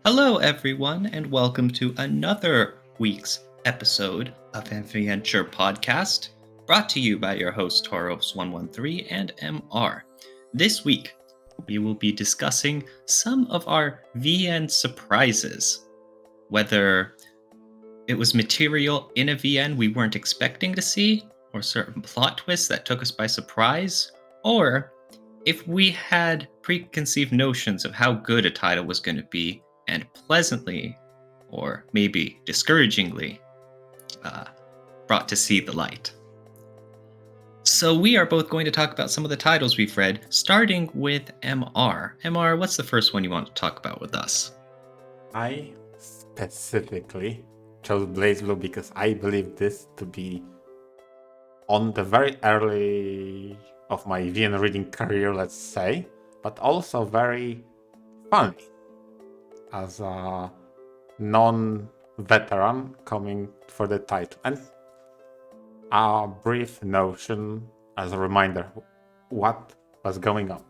Hello, everyone, and welcome to another week's episode of VNture podcast, brought to you by your hosts Toros113 and MR. This week, we will be discussing some of our VN surprises, whether it was material in a VN we weren't expecting to see, or certain plot twists that took us by surprise, or if we had preconceived notions of how good a title was going to be and pleasantly, or maybe discouragingly, brought to see the light. So we are both going to talk about some of the titles we've read, starting with MR. MR, what's the first one you want to talk about with us? I specifically chose BlazBlue because I believe this to be on the very early of my VN reading career, let's say, but also very funny as a non-veteran coming for the title. And a brief notion as a reminder what was going on.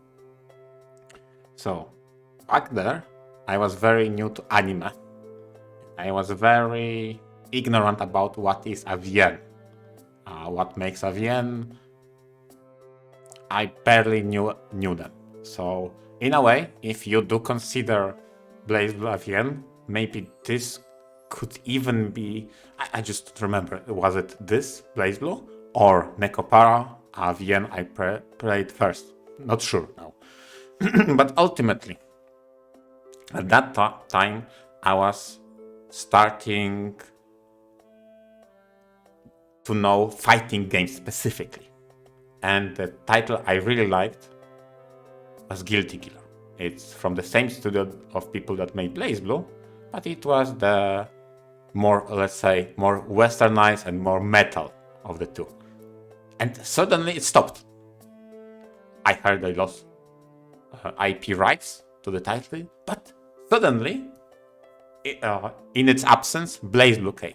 So back there, I was very new to anime. I was very ignorant about what is a VN, what makes a VN. I barely knew them. So in a way, if you do consider BlazBlue a VN, maybe this could even be. I just remember, was it this BlazBlue or Nekopara, a VN I played first? Not sure now. But ultimately, at that time, I was starting to know fighting games specifically. And the title I really liked was Guilty Gear. It's from the same studio of people that made BlazBlue, but it was the more, let's say, more westernized and more metal of the two. And suddenly it stopped. I heard they lost IP rights to the title, but suddenly, in its absence, BlazBlue came.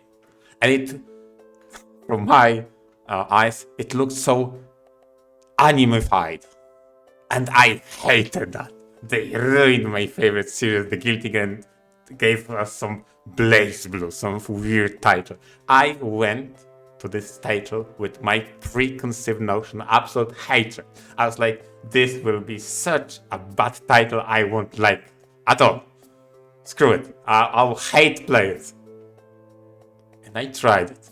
And it, from my eyes, it looked so animified. And I hated that. They ruined my favorite series, The Guilty Gear, and gave us some BlazBlue, some weird title. I went to this title with my preconceived notion, absolute hatred. I was like, this will be such a bad title I won't like at all. Screw it. I'll hate players. And I tried it.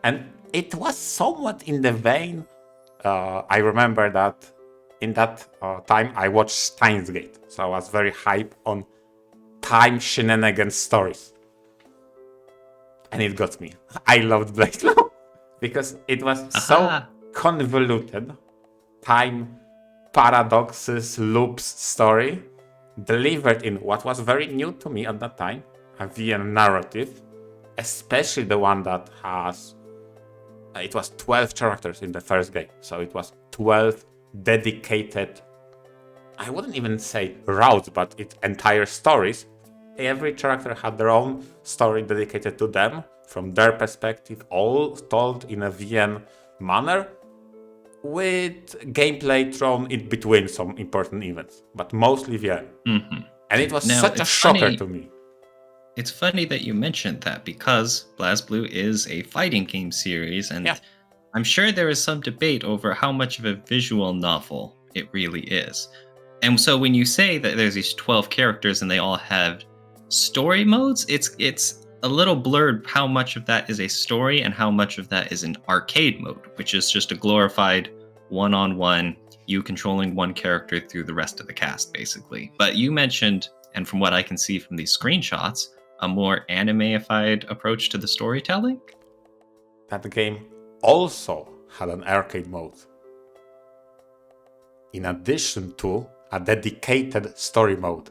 And it was somewhat in the vein. I remember that in that time I watched Steins Gate. So I was very hyped on time shenanigans stories. And it got me. I loved BlazBlue because it was so convoluted. Time paradoxes, loops story delivered in what was very new to me at that time, a VN narrative, especially the one that has, it was 12 characters in the first game, so it was 12 dedicated, I wouldn't even say routes, but it's entire stories. Every character had their own story dedicated to them, from their perspective, all told in a VN manner, with gameplay thrown in between some important events, but mostly VN. Mm-hmm. And it was such a shocker to me. It's funny that you mentioned that because BlazBlue is a fighting game series, and I'm sure there is some debate over how much of a visual novel it really is. And so when you say that there's these 12 characters and they all have story modes, it's a little blurred how much of that is a story and how much of that is an arcade mode, which is just a glorified one-on-one, you controlling one character through the rest of the cast, basically. But you mentioned, and from what I can see from these screenshots, a more anime-ified approach to the storytelling? That game also had an arcade mode, in addition to a dedicated story mode.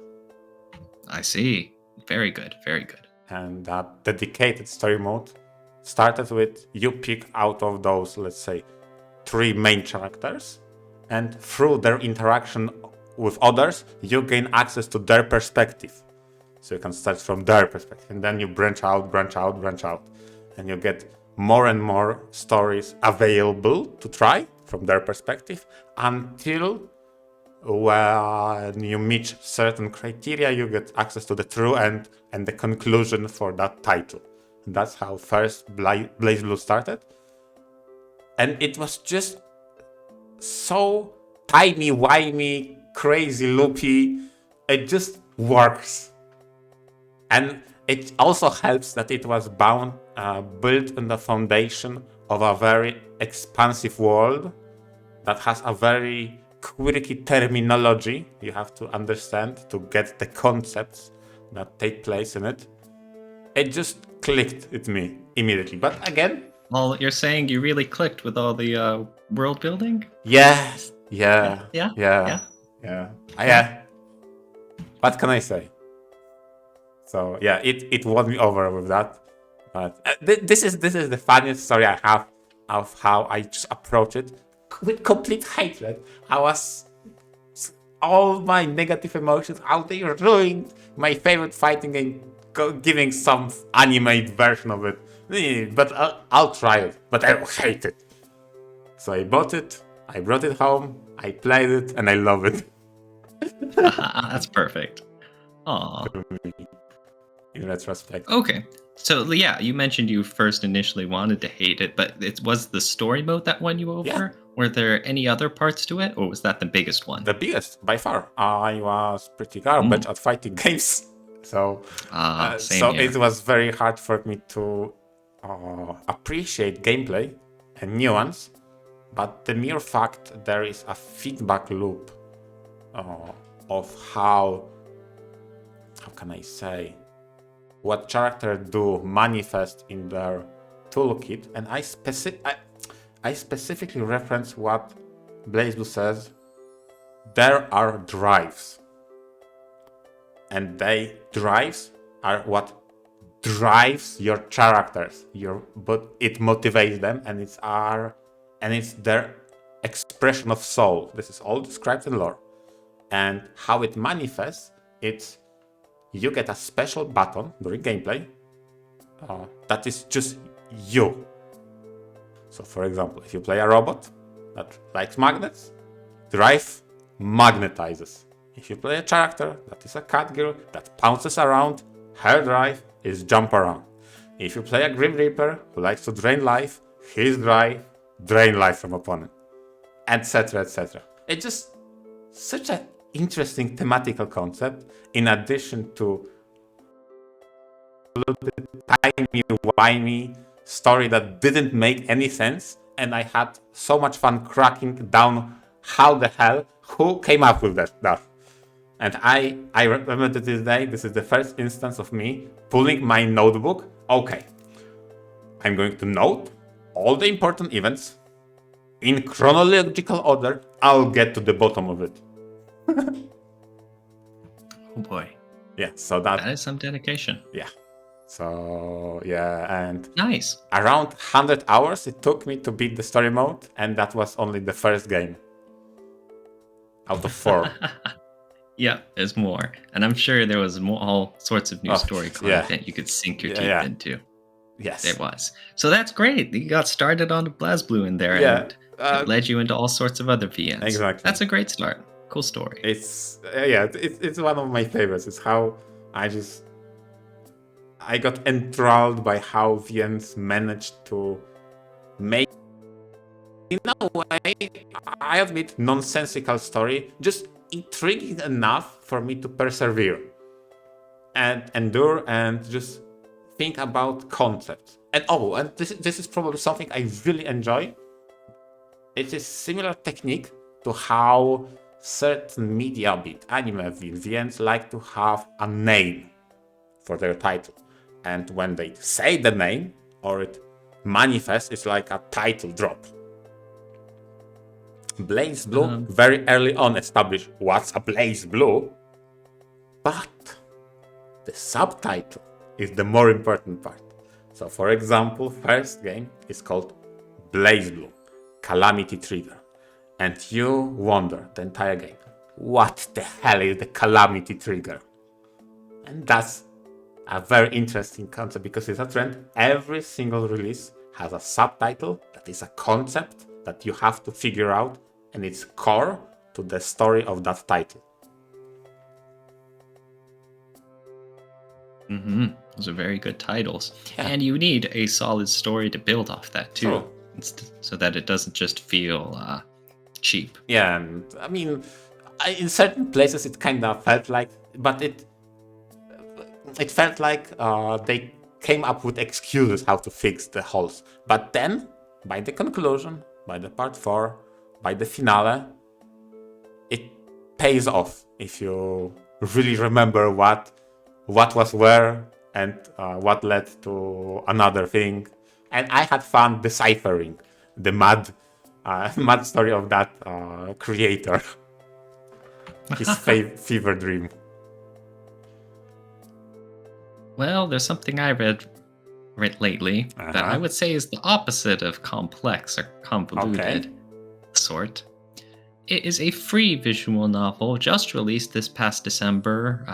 I see. Very good, very good. And that dedicated story mode started with you pick out of those, let's say, 3 main characters, and through their interaction with others, you gain access to their perspective. So you can start from their perspective, and then you branch out, and you get more and more stories available to try from their perspective until when you meet certain criteria, you get access to the true end and the conclusion for that title. And that's how first BlazBlue started. And it was just so timey-wimey, crazy, loopy. It just works. And it also helps that it was built on the foundation of a very expansive world that has a very quirky terminology you have to understand to get the concepts that take place in it. It just clicked with me immediately. But again, Well, you're saying you really clicked with all the world building? yes, Yeah. yeah. What can I say? So yeah, it won me over with that. But this is the funniest story I have of how I just approach it with complete hatred. I was all my negative emotions, how they ruined my favorite fighting game, giving some animated version of it. But I'll try it, but I hate it. So I bought it, I brought it home, I played it, and I love it. That's perfect. Aw. In retrospect. Okay. So yeah, you mentioned you first initially wanted to hate it, but it was the story mode that won you over? Yeah. Were there any other parts to it, or was that the biggest one? The biggest, by far. I was pretty garbage at fighting games. So, same here. It was very hard for me to appreciate gameplay and nuance. But the mere fact there is a feedback loop of how can I say, what characters do manifest in their toolkit, and I specifically reference what BlazBlue says. There are drives, and drives are what drives your characters. But it motivates them, and it's their expression of soul. This is all described in lore, and how it manifests. It's you get a special button during gameplay that is just you. So, for example, if you play a robot that likes magnets, drive magnetizes. If you play a character that is a cat girl that pounces around, her drive is jump around. If you play a Grim Reaper who likes to drain life, his drive drain life from opponent, etc., etc. It's just such an interesting thematical concept, in addition to a timey-wimey story that didn't make any sense, and I had so much fun cracking down who came up with that stuff. And I remember to this day, this is the first instance of me pulling my notebook. Okay, I'm going to note all the important events in chronological order. I'll get to the bottom of it. Oh boy. Yeah, so that is some dedication. Yeah. So yeah, and nice. Around 100 hours it took me to beat the story mode, and that was only the first game out of 4. Yeah, there's more, and I'm sure there was all sorts of new story content you could sink your teeth into. Yes, there was. So that's great. You got started on the BlazBlue in there, and it led you into all sorts of other VNs. Exactly. That's a great start. Cool story. It's it's one of my favorites. It's how I got enthralled by how VNs managed to make, in a way, I admit, nonsensical story just intriguing enough for me to persevere and endure and just think about concepts. And this is probably something I really enjoy. It is similar technique to how certain media bit anime VNs like to have a name for their title. And when they say the name or it manifests, it's like a title drop. BlazBlue very early on established what's a BlazBlue, but the subtitle is the more important part. So for example, first game is called BlazBlue, Calamity Trigger. And you wonder the entire game, what the hell is the Calamity Trigger? And that's a very interesting concept because it's a trend. Every single release has a subtitle that is a concept that you have to figure out, and its core to the story of that title. Those are very good titles. Yeah. And you need a solid story to build off that too. True. So that it doesn't just feel cheap. Yeah, and I mean, in certain places it kind of felt like, but it felt like they came up with excuses how to fix the holes. But then, by the conclusion, by the part 4, by the finale, it pays off if you really remember what was where and what led to another thing. And I had fun deciphering the mad story of that creator. His fever dream. Well, there's something I read lately that I would say is the opposite of complex or convoluted sort. It is a free visual novel just released this past December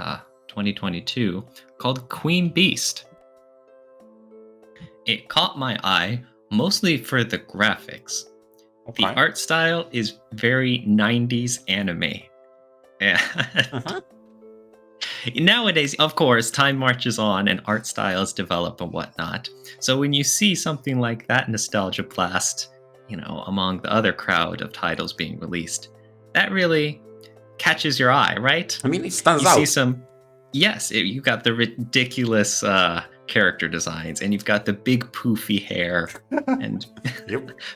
2022 called Queen Beast. It caught my eye mostly for the graphics. The art style is very 90s anime. Nowadays, of course, time marches on and art styles develop and whatnot. So when you see something like that nostalgia blast, among the other crowd of titles being released, that really catches your eye, right? I mean, it stands you out. See some, yes, you got the ridiculous character designs, and you've got the big poofy hair and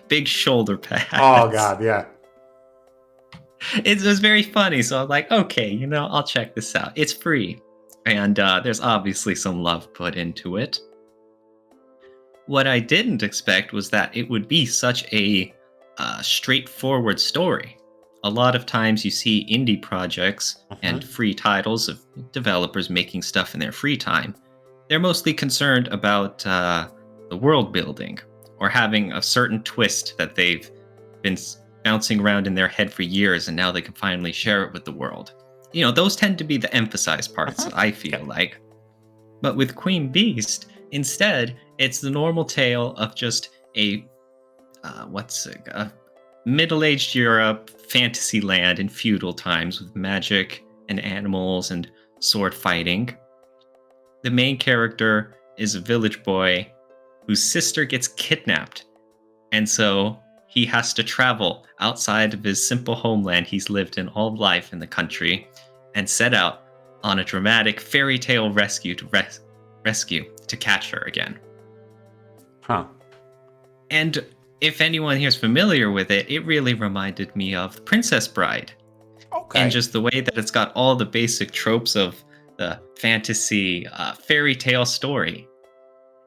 big shoulder pads. Oh god, yeah. It was very funny, so I'm like, okay, I'll check this out. It's free, and there's obviously some love put into it. What I didn't expect was that it would be such a straightforward story. A lot of times you see indie projects and free titles of developers making stuff in their free time. They're mostly concerned about the world building or having a certain twist that they've been bouncing around in their head for years, and now they can finally share it with the world. Those tend to be the emphasized parts, I feel like. But with Queen Beast, instead, it's the normal tale of just a middle-aged Europe fantasy land in feudal times with magic and animals and sword fighting. The main character is a village boy whose sister gets kidnapped, and so he has to travel outside of his simple homeland he's lived in all life in the country and set out on a dramatic fairy tale rescue to catch her again. And if anyone here is familiar with it, it really reminded me of The Princess Bride. And just the way that it's got all the basic tropes of the fantasy fairy tale story.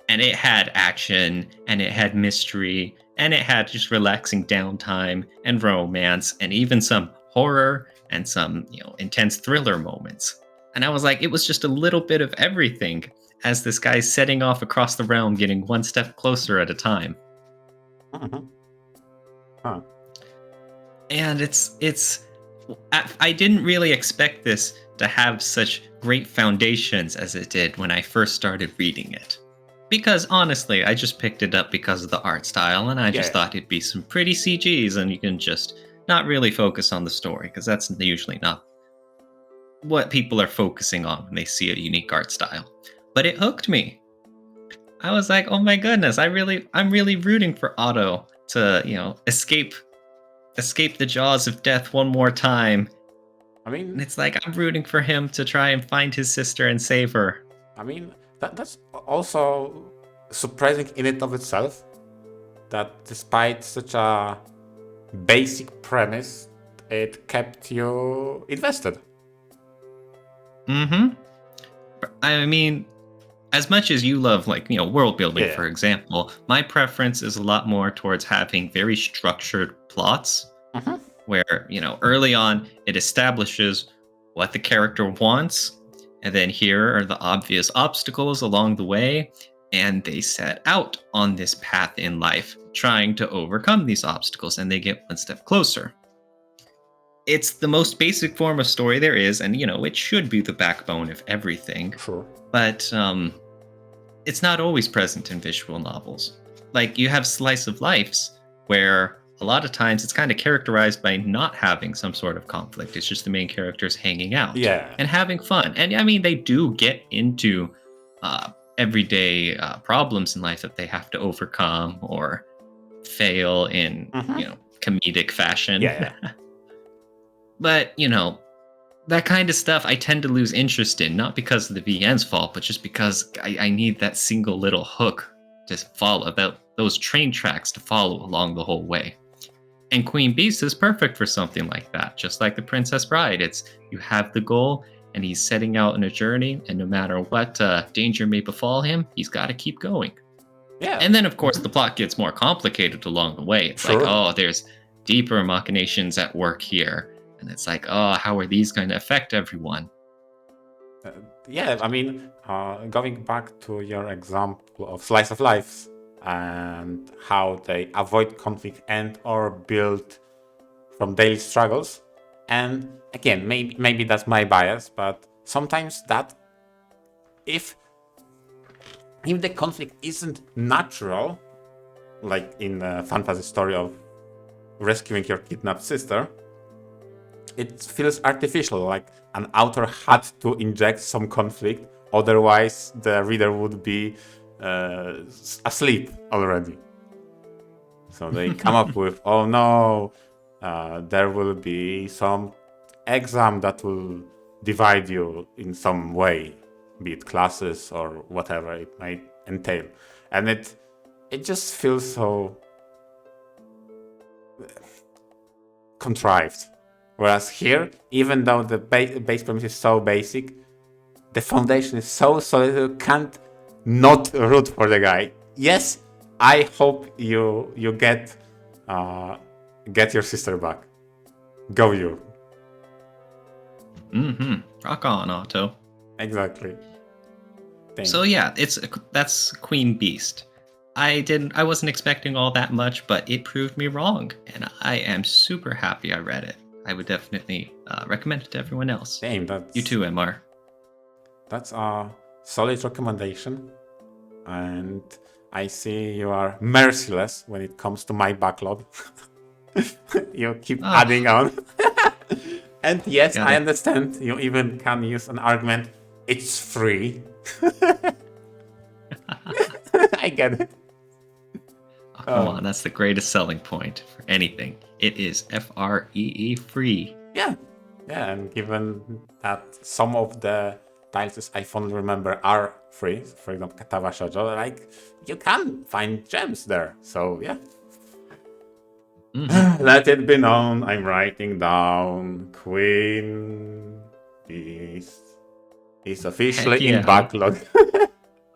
And it had action, and it had mystery, and it had just relaxing downtime and romance, and even some horror and some, intense thriller moments. And I was like, it was just a little bit of everything as this guy's setting off across the realm, getting one step closer at a time. And I didn't really expect this to have such great foundations as it did when I first started reading it. Because honestly, I just picked it up because of the art style, and I just thought it'd be some pretty CGs, and you can just not really focus on the story, because that's usually not what people are focusing on when they see a unique art style. But it hooked me. I was like, oh my goodness, I'm really rooting for Otto to, escape the jaws of death one more time. I mean, and it's like I'm rooting for him to try and find his sister and save her. I mean, that's also surprising in and of itself, that despite such a basic premise, it kept you invested. I mean, as much as you love, world building, for example, my preference is a lot more towards having very structured plots where, early on it establishes what the character wants, and then here are the obvious obstacles along the way, and they set out on this path in life, trying to overcome these obstacles, and they get one step closer. It's the most basic form of story there is, and, it should be the backbone of everything. Sure. But it's not always present in visual novels. Like, you have slice of lifes where a lot of times it's kind of characterized by not having some sort of conflict. It's just the main characters hanging out Yeah. and having fun. And I mean, they do get into everyday problems in life that they have to overcome or fail in, Mm-hmm. comedic fashion. Yeah. But, that kind of stuff I tend to lose interest in, not because of the VN's fault, but just because I need that single little hook to follow, those train tracks to follow along the whole way. And Queen Beast is perfect for something like that, just like the Princess Bride. It's you have the goal, and he's setting out on a journey, and no matter what danger may befall him, he's got to keep going. Yeah. And then, of course, the plot gets more complicated along the way. It's like, Sure. oh, there's deeper machinations at work here. And it's like, oh, how are these going to affect everyone? Yeah, I mean, going back to your example of slice of life and how they avoid conflict and or build from daily struggles. And again, maybe that's my bias, but sometimes that if the conflict isn't natural, like in a fantasy story of rescuing your kidnapped sister, it feels artificial, like an author had to inject some conflict, otherwise the reader would be asleep already. So they come up with, oh no, there will be some exam that will divide you in some way, be it classes or whatever it might entail. And it just feels so contrived. Whereas here, even though the base premise is so basic, the foundation is so solid you can't not root for the guy. Yes, I hope you get your sister back. Go you. Rock on, Otto. Exactly. So yeah, that's Queen Beast. I wasn't expecting all that much, but it proved me wrong, and I am super happy I read it. I would definitely recommend it to everyone else. Damn, that's You too, MR. That's a solid recommendation, and I see you are merciless when it comes to my backlog. You keep adding on. And yes, I understand. You even can use an argument. It's free. I get it. Oh, come on, that's the greatest selling point for anything. It is FREE free. Yeah, and given that some of the titles I fondly remember are free, for example, Katawa Shoujo, like you can find gems there. So yeah. Let it be known, I'm writing down Queen Beast is officially in backlog.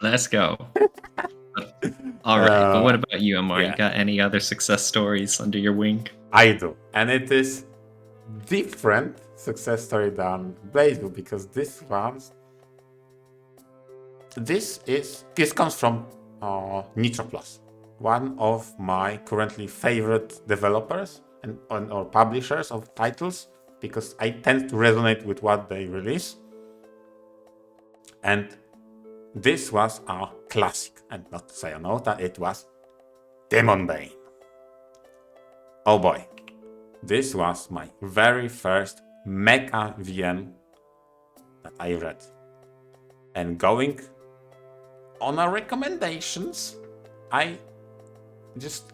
Let's go. All right, but what about you, Amar? You got any other success stories under your wing? I do, and it is different success story than BlazBlue because this comes from Nitro Plus, one of my currently favorite developers or publishers of titles, because I tend to resonate with what they release. And this was a classic, and not Sayonota, it was Demon Bane. Oh boy, this was my very first mecha VM that I read. And going on our recommendations, I just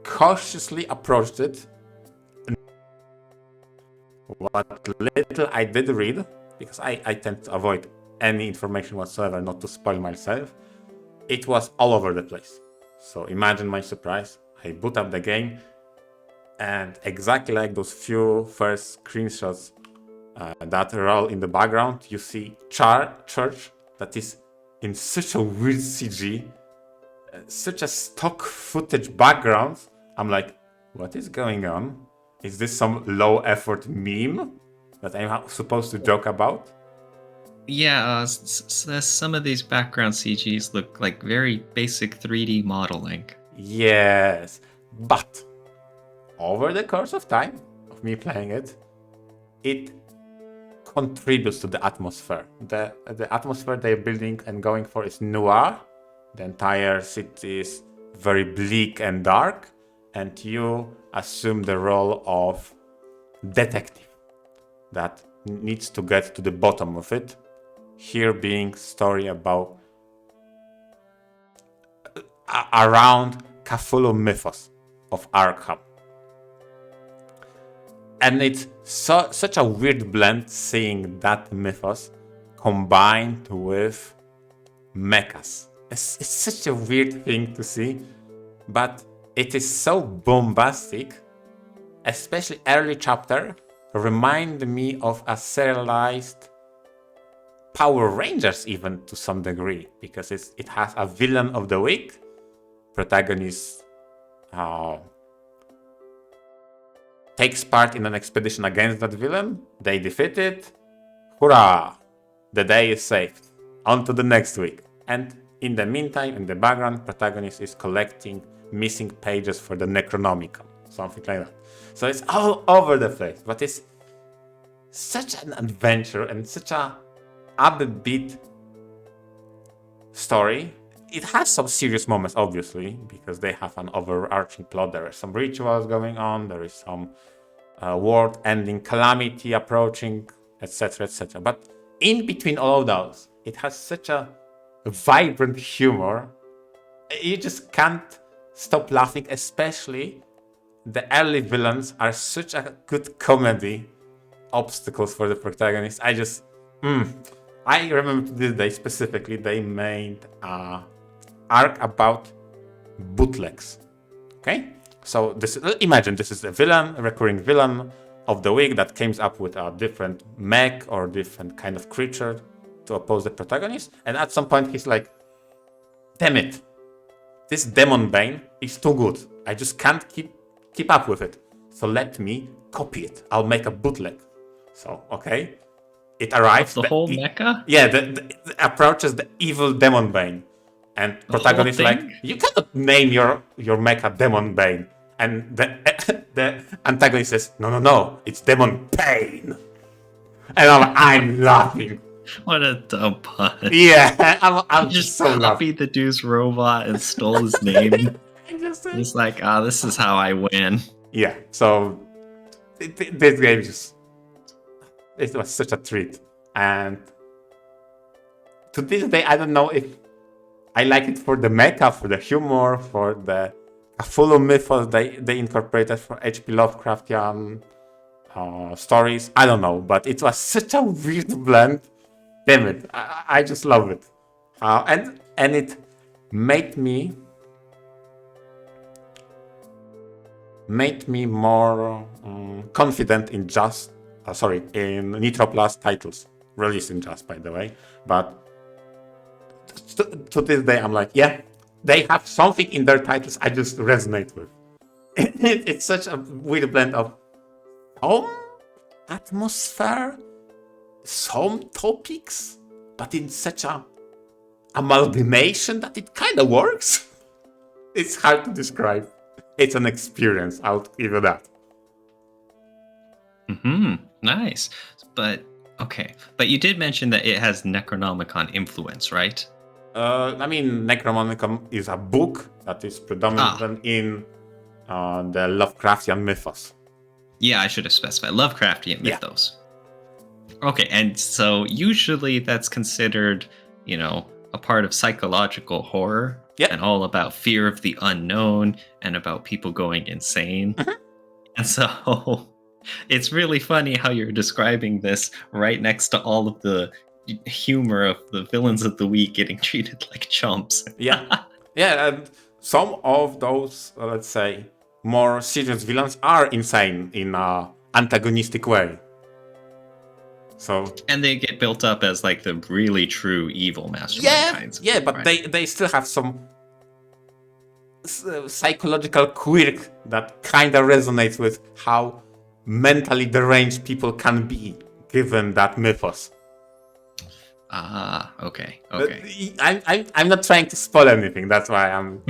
cautiously approached it. What little I did read, because I tend to avoid any information whatsoever, not to spoil myself, it was all over the place. So imagine my surprise. I boot up the game, and exactly like those few first screenshots that roll in the background, you see church that is in such a weird CG, such a stock footage background. I'm like, what is going on? Is this some low effort meme that I'm supposed to joke about? Yeah, some of these background CGs look like very basic 3D modeling. Yes, but over the course of time of me playing it, it contributes to the atmosphere. The atmosphere they're building and going for is noir. The entire city is very bleak and dark, and you assume the role of detective that needs to get to the bottom of it. Here being story about around Cthulhu mythos of Arkham. And it's such a weird blend seeing that mythos combined with mechas. It's such a weird thing to see, but it is so bombastic, especially early chapter, remind me of a serialized Power Rangers even to some degree, because it has a villain of the week, protagonist takes part in an expedition against that villain, they defeat it, hurrah, the day is saved, on to the next week. And in the meantime, in the background, protagonist is collecting missing pages for the Necronomicon, something like that. So it's all over the place, but it's such an adventure and such a upbeat story. It has some serious moments, obviously, because they have an overarching plot. There are some rituals going on, there is some world-ending calamity approaching, etc., etc. But in between all of those, it has such a vibrant humor. You just can't stop laughing, especially the early villains are such a good comedy obstacles for the protagonist. I remember this day specifically, they made an arc about bootlegs. Okay? So imagine this is a recurring villain of the week that comes up with a different mech or different kind of creature to oppose the protagonist. And at some point he's like, damn it, this Demon Bane is too good. I just can't keep up with it. So let me copy it. I'll make a bootleg. So, okay. It arrives. The whole mecha? Yeah, the approaches the evil Demon Bane. And protagonist like, you cannot name your mecha Demon Bane. And the antagonist says, no, it's Demon Pain. And I'm laughing. What a dumb pun. Yeah, I'm just so copied the dude's robot and stole his name. He's like, this is how I win. Yeah, so this game it was such a treat. And to this day, I don't know if I like it for the mecha, for the humor, for the Cthulhu mythos they incorporated for H.P. Lovecraftian stories. I don't know, but it was such a weird blend. Damn it, I just love it. And it made me more confident in in Nitro Plus titles released in Just, by the way. But to this day, I'm like, yeah, they have something in their titles I just resonate with. It's such a weird blend of some atmosphere, some topics, but in such a amalgamation that it kind of works. It's hard to describe. It's an experience, I'll give you that. Nice. But you did mention that it has Necronomicon influence, right? Necronomicon is a book that is predominant in the Lovecraftian mythos. Yeah, I should have specified Lovecraftian mythos. Okay, and so usually that's considered, a part of psychological horror and all about fear of the unknown and about people going insane. And so it's really funny how you're describing this right next to all of the humor of the villains of the week getting treated like chumps. And some of those, let's say, more serious villains are insane in an antagonistic way. And they get built up as like the really true evil mastermind kinds. Yeah, but they still have some psychological quirk that kind of resonates with how mentally deranged people can be given that mythos. Okay. I'm not trying to spoil anything. That's why I'm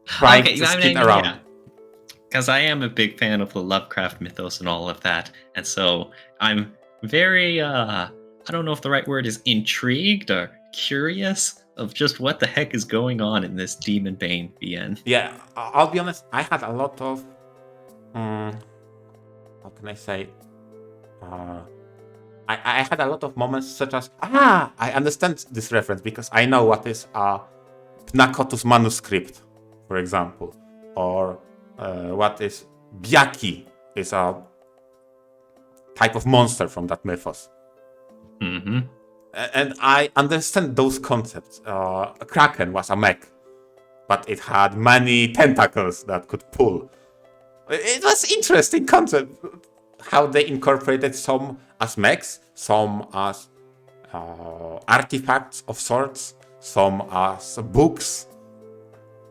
trying to skip around. Yeah. Because I am a big fan of the Lovecraft mythos and all of that, and so I'm very I don't know if the right word is intrigued or curious of just what the heck is going on in this Demon Bane VN. Yeah, I'll be honest, I had a lot of, how can I say, I had a lot of moments such as, I understand this reference because I know what is a Pnakotus manuscript, for example, or what is Byaki is a type of monster from that mythos. Mm-hmm. And I understand those concepts. Kraken was a mech, but it had many tentacles that could pull. It was interesting concept how they incorporated some as mechs, some as artifacts of sorts, some as books.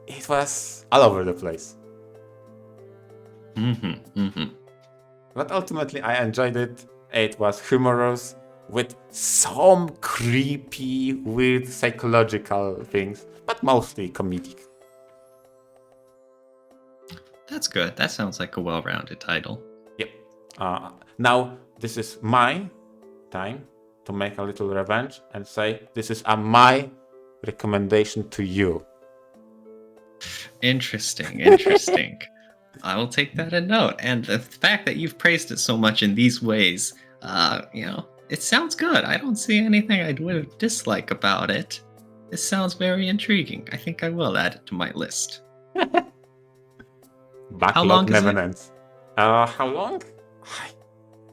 It was all over the place. Mm-hmm. Mm-hmm. But ultimately, I enjoyed it. It was humorous with some creepy, weird psychological things, but mostly comedic. That's good. That sounds like a well-rounded title. Yep. Now, this is my time to make a little revenge and say this is my recommendation to you. Interesting. Interesting. I will take that a note. And the fact that you've praised it so much in these ways, it sounds good. I don't see anything I would dislike about it. This sounds very intriguing. I think I will add it to my list. Backlog long is never it? ends. How long? I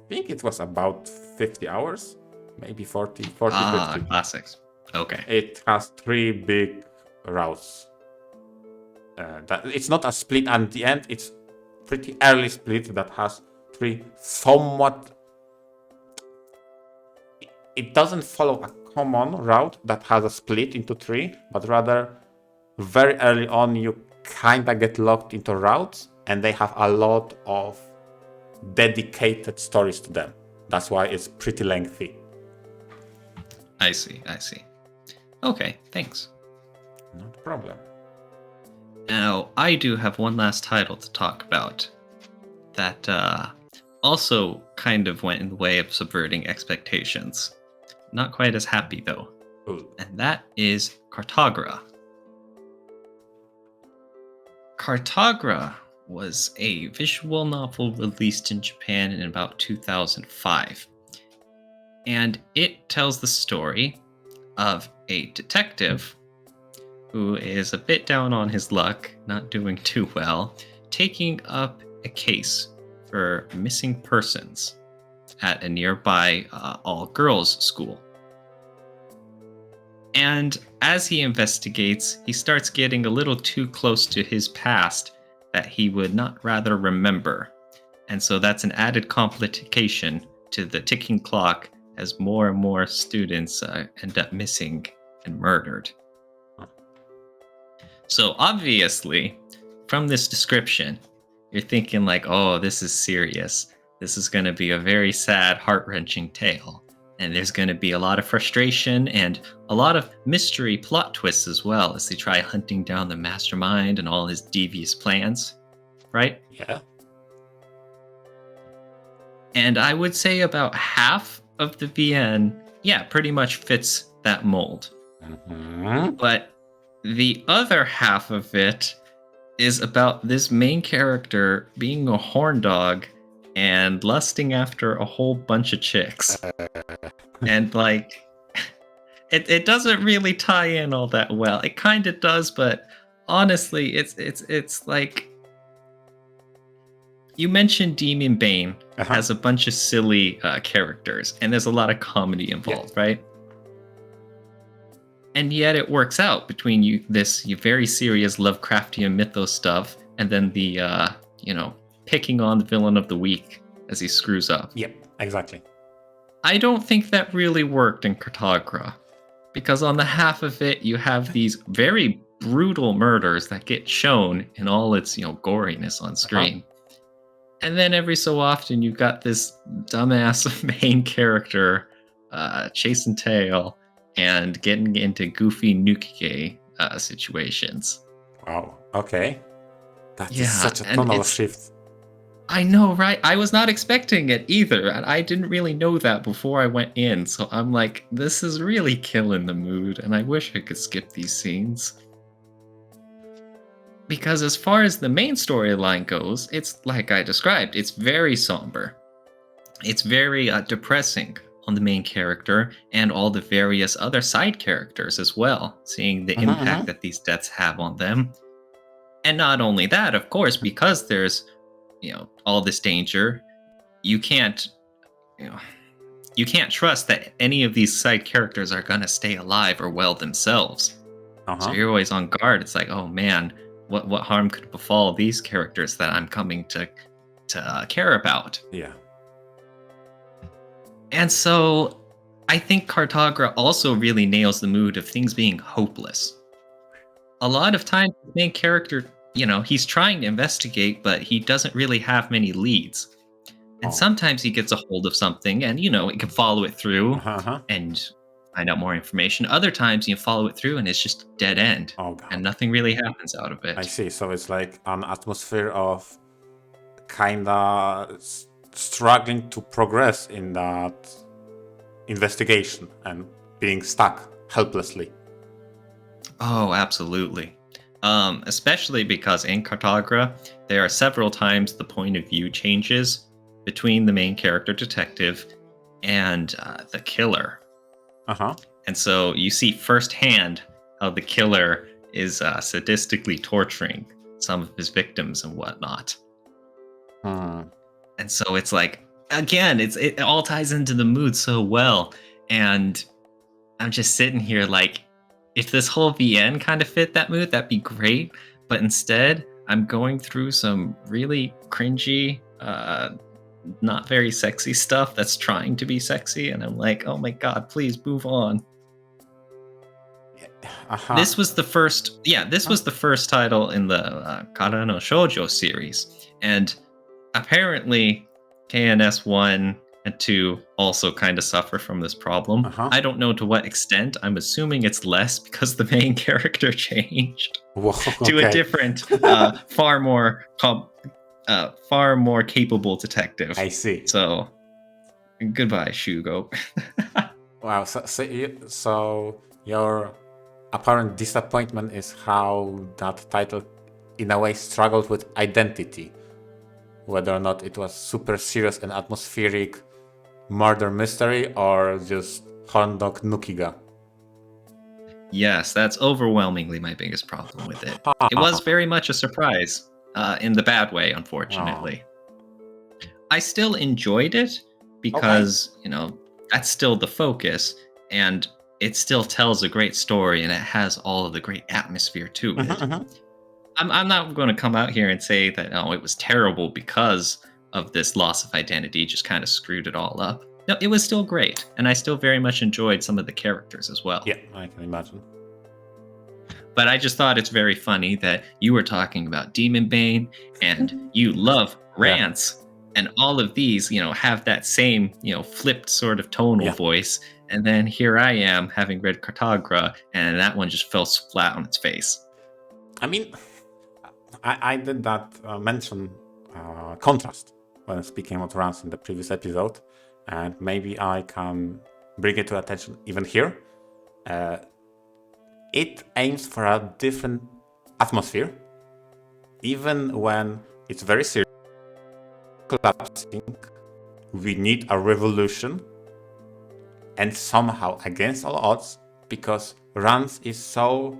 think it was about 50 hours, maybe 40, 50. Classics. Okay. It has 3 big routes. It's not a split at the end, it's pretty early split that has 3 somewhat. It doesn't follow a common route that has a split into 3, but rather very early on you kinda get locked into routes and they have a lot of dedicated stories to them. That's why it's pretty lengthy. I see. Okay, thanks. Not a problem. Now, I do have one last title to talk about that also kind of went in the way of subverting expectations. Not quite as happy, though. Ooh. And that is Cartagra. Cartagra was a visual novel released in Japan in about 2005. And it tells the story of a detective who is a bit down on his luck, not doing too well, taking up a case for missing persons at a nearby all-girls school. And as he investigates, he starts getting a little too close to his past that he would not rather remember. And so that's an added complication to the ticking clock as more and more students end up missing and murdered. So obviously, from this description, you're thinking like, oh, this is serious. This is going to be a very sad, heart-wrenching tale. And there's going to be a lot of frustration and a lot of mystery plot twists as well as they try hunting down the mastermind and all his devious plans, right? Yeah. And I would say about half of the VN, pretty much fits that mold. Mm-hmm. But the other half of it is about this main character being a horn dog and lusting after a whole bunch of chicks. And like, it doesn't really tie in all that well. It kind of does, but honestly, it's like, you mentioned Demon Bane has a bunch of silly characters, and there's a lot of comedy involved, right? And yet it works out between this very serious Lovecraftian mythos stuff, and then the picking on the villain of the week as he screws up. Yep, exactly. I don't think that really worked in Cartagra, because on the half of it you have these very brutal murders that get shown in all its goriness on screen. And then every so often you've got this dumbass main character chasing tail and getting into goofy nuke situations. Wow. Okay. That is such a tonal shift. I know, right? I was not expecting it either, and I didn't really know that before I went in. So I'm like, this is really killing the mood, and I wish I could skip these scenes. Because as far as the main storyline goes, it's like I described, it's very somber. It's very depressing on the main character and all the various other side characters as well, seeing the impact that these deaths have on them. And not only that, of course, because there's, all this danger, you can't, you know, you can't trust that any of these side characters are going to stay alive or well themselves. So you're always on guard. It's like, oh man, what harm could befall these characters that I'm coming to care about? Yeah. And so I think Cartogra also really nails the mood of things being hopeless. A lot of times, the main character, he's trying to investigate, but he doesn't really have many leads. And sometimes he gets a hold of something and, he can follow it through and find out more information. Other times you follow it through and it's just a dead end and nothing really happens out of it. I see. So it's like an atmosphere of kind of struggling to progress in that investigation and being stuck helplessly. Oh, absolutely. Especially because in Cartogra, there are several times the point of view changes between the main character detective and the killer. And so you see firsthand how the killer is sadistically torturing some of his victims and whatnot. And so it's like, again, it all ties into the mood so well. And I'm just sitting here like, if this whole VN kind of fit that mood, that'd be great. But instead, I'm going through some really cringy, not very sexy stuff that's trying to be sexy. And I'm like, oh my God, please move on. This was the first, this was the first title in the Kara no Shoujo series. And apparently, KNS 1 and 2 also kind of suffer from this problem. I don't know to what extent. I'm assuming it's less because the main character changed to a different, far more capable detective. I see. So, goodbye, Shugo. Wow. So your apparent disappointment is how that title, in a way, struggled with identity. Whether or not it was super serious and atmospheric murder mystery or just horn dog Nukiga. Yes, that's overwhelmingly my biggest problem with it. It was very much a surprise, in the bad way, unfortunately. I still enjoyed it because, that's still the focus, and it still tells a great story, and it has all of the great atmosphere to it. I'm not going to come out here and say that, it was terrible because of this loss of identity, just kind of screwed it all up. No, it was still great, and I still very much enjoyed some of the characters as well. Yeah, I can imagine. But I just thought it's very funny that you were talking about Demon Bane, and you love rants, and all of these, have that same, flipped sort of tonal voice. And then here I am having read Cartogra, and that one just fell flat on its face. I mean, I did that mention contrast when speaking about rants in the previous episode, and maybe I can bring it to attention even here. It aims for a different atmosphere, even when it's very serious. Collapsing, we need a revolution, and somehow against all odds, because Rance is so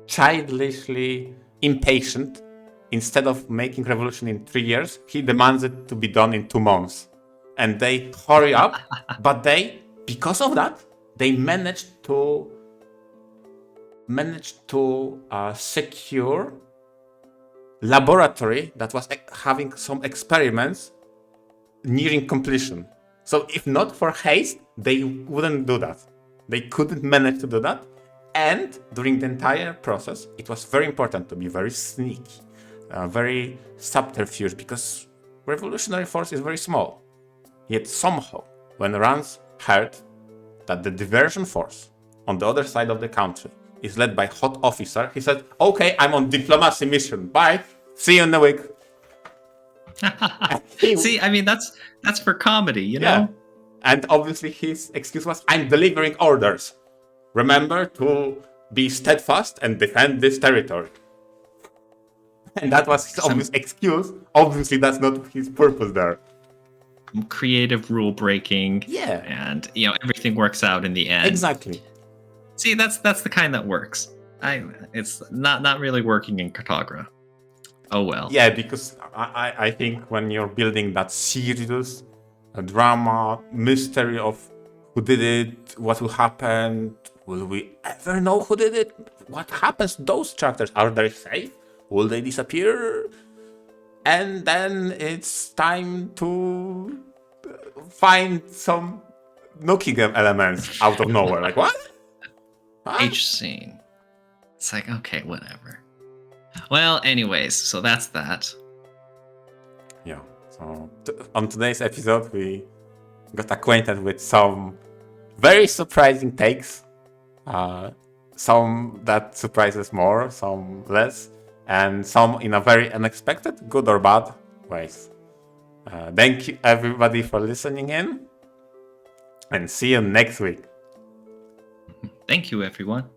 childishly impatient. Instead of making revolution in 3 years, he demands it to be done in 2 months. And they hurry up, but because of that, they managed to secure laboratory that was having some experiments nearing completion. So if not for haste, they wouldn't do that. They couldn't manage to do that. And during the entire process, it was very important to be very sneaky, very subterfuge, because revolutionary force is very small. Yet somehow, when Rance heard that the diversion force on the other side of the country is led by hot officer, he said, okay, I'm on diplomacy mission. Bye. See you in a week. See, I mean, that's for comedy, you know? And obviously his excuse was, I'm delivering orders. Remember to be steadfast and defend this territory. And that was his obvious excuse. Obviously, that's not his purpose there. Creative rule breaking. Yeah. And, everything works out in the end. Exactly. See, that's the kind that works. It's not really working in Cartogra. Oh well. Yeah, because I think when you're building that serious drama, mystery of who did it, what will happen, will we ever know who did it? What happens to those characters? Are they safe? Will they disappear? And then it's time to find some Nuki game elements out of nowhere. Like, what? Huh? H scene. It's like, okay, whatever. Well, anyways, so that's that. Yeah. So on today's episode, we got acquainted with some very surprising takes. Some that surprises more, some less, and some in a very unexpected, good or bad ways. Thank you everybody for listening in, and see you next week. Thank you, everyone.